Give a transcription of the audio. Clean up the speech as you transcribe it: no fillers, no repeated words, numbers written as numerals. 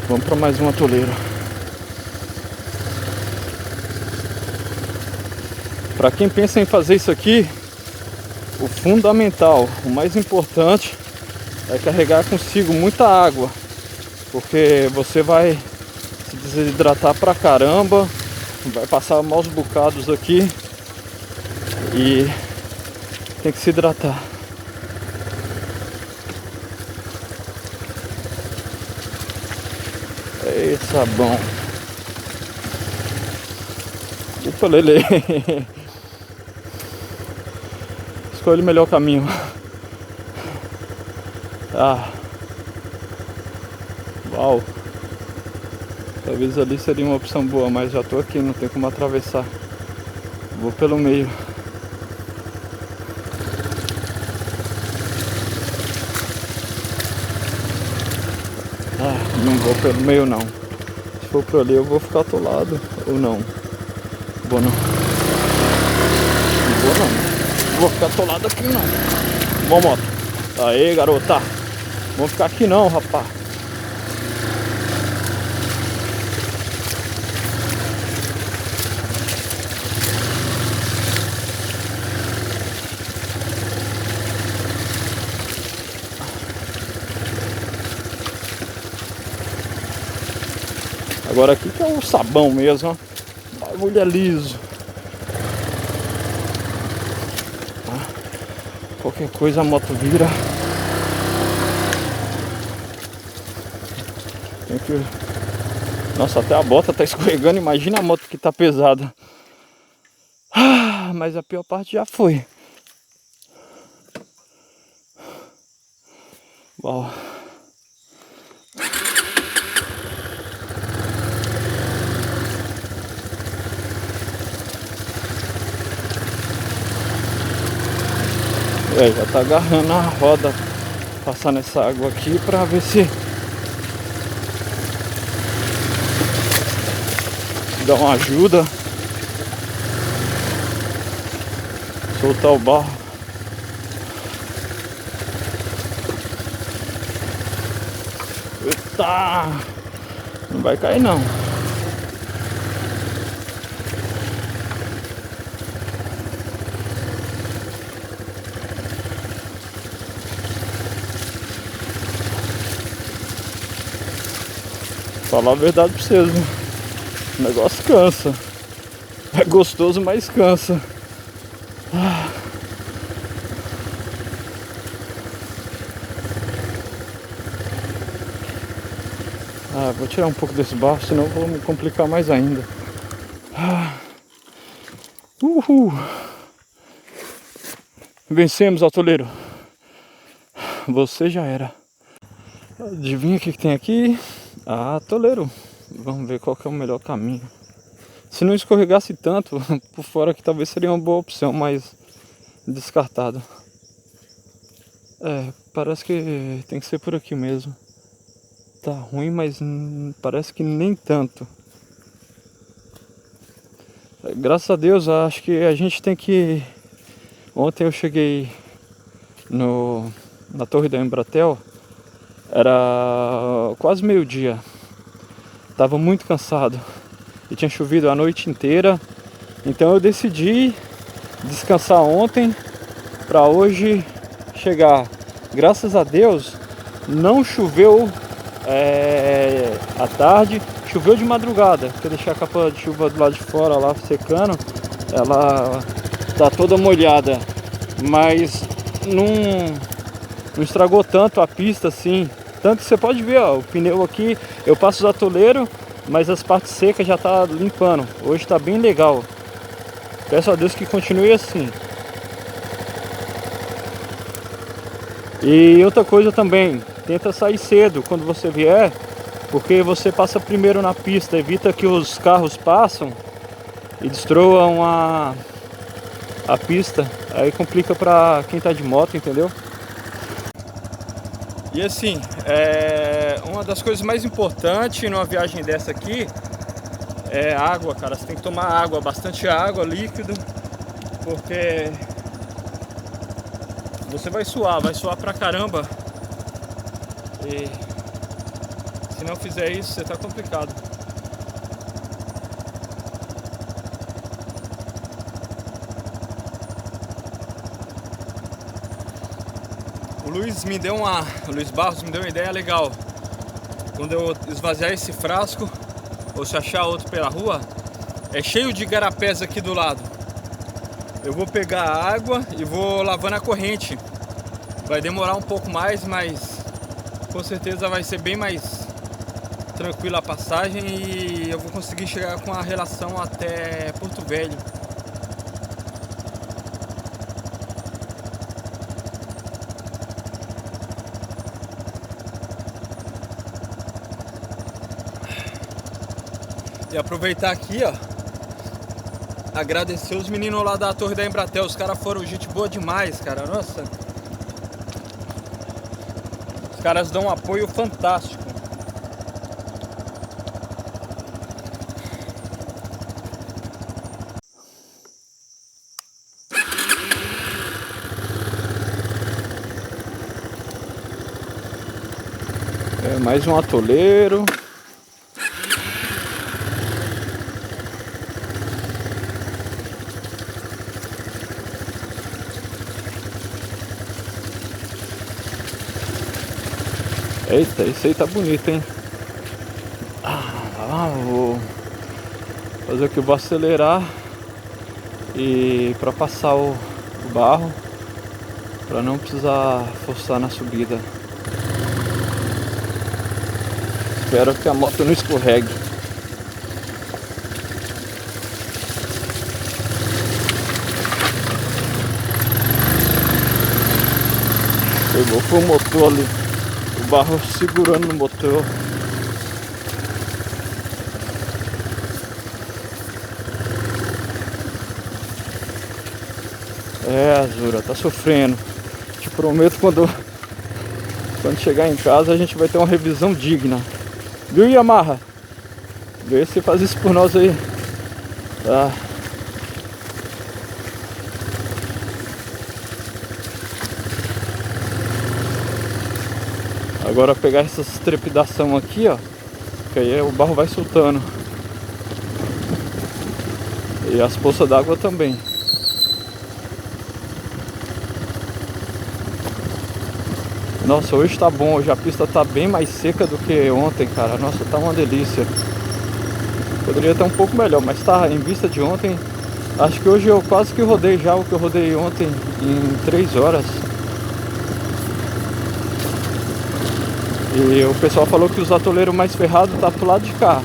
Vamos para mais um atoleiro. Para quem pensa em fazer isso aqui, o fundamental, o mais importante é carregar consigo muita água, porque você vai se desidratar pra caramba, vai passar maus bocados aqui e tem que se hidratar. Ei, sabão. Upa, lele. Escolhe o melhor caminho. Ah. Uau. Talvez ali seria uma opção boa, mas já tô aqui, não tem como atravessar. Vou pelo meio. Ah, não vou pelo meio não. Se for por ali eu vou ficar atolado ou não. Vou não. Não vou não. Não vou ficar atolado aqui não. Bom, moto. Aê, garota. Vamos ficar aqui não, rapaz. Agora aqui que é o sabão mesmo, ó. O bagulho é liso. Qualquer coisa a moto vira. Tem que... Nossa, até a bota tá escorregando. Imagina a moto que tá pesada. Ah, mas a pior parte já foi. Uau. Já tá agarrando a roda, passando essa água aqui pra ver se dá uma ajuda. Soltar o barro. Eita! Não vai cair não. Falar a verdade pra vocês, né? O negócio cansa. É gostoso, mas cansa. Vou tirar um pouco desse barro, senão eu vou me complicar mais ainda. Uhul! Vencemos, atoleiro. Você já era. Adivinha o que tem aqui? Atoleiro. Vamos ver qual que é o melhor caminho. Se não escorregasse tanto, por fora que talvez seria uma boa opção, mas descartado. Parece que tem que ser por aqui mesmo. Tá ruim, mas parece que nem tanto. Graças a Deus, acho que a gente tem que... Ontem eu cheguei na torre da Embratel. Era quase meio-dia. Tava muito cansado. E tinha chovido a noite inteira. Então eu decidi descansar ontem para hoje chegar. Graças a Deus não choveu à tarde. Choveu de madrugada, porque eu deixei a capa de chuva do lado de fora lá secando. Ela tá toda molhada, mas não estragou tanto a pista assim. Tanto que você pode ver, ó, o pneu aqui, eu passo os atoleiros, mas as partes secas já tá limpando. Hoje tá bem legal. Peço a Deus que continue assim. E outra coisa também, tenta sair cedo quando você vier, porque você passa primeiro na pista, evita que os carros passam e destruam a pista. Aí complica pra quem tá de moto, entendeu? E assim, uma das coisas mais importantes numa viagem dessa aqui é água, cara. Você tem que tomar água, bastante água, líquido, porque você vai suar pra caramba. E Se não fizer isso, você tá complicado. O Luiz Barros me deu uma ideia legal. Quando eu esvaziar esse frasco, ou se achar outro pela rua, é cheio de igarapés aqui do lado. Eu vou pegar a água e vou lavando a corrente. Vai demorar um pouco mais, mas com certeza vai ser bem mais tranquila a passagem e eu vou conseguir chegar com a relação até Porto Velho. E aproveitar aqui, ó, agradecer os meninos lá da Torre da Embratel. Os caras foram gente boa demais, cara. Nossa, os caras dão um apoio fantástico. É mais um atoleiro. Eita, esse aí tá bonito, hein? Vou fazer o que? Vou acelerar e para passar o barro, para não precisar forçar na subida. Espero que a moto não escorregue. Pegou, foi o motor ali. O barro segurando no motor. É, Azura, tá sofrendo. Te prometo, quando chegar em casa a gente vai ter uma revisão digna. Viu, Yamaha? Vê se faz isso por nós aí. Tá. Agora pegar essas trepidação aqui, ó, que aí o barro vai soltando. E as poças d'água também. Nossa, hoje tá bom, hoje a pista tá bem mais seca do que ontem, cara. Nossa, tá uma delícia. Poderia estar um pouco melhor, mas tá, em vista de ontem, acho que hoje eu quase que rodei já o que eu rodei ontem em 3 horas. E o pessoal falou que os atoleiros mais ferrados tá pro lado de cá.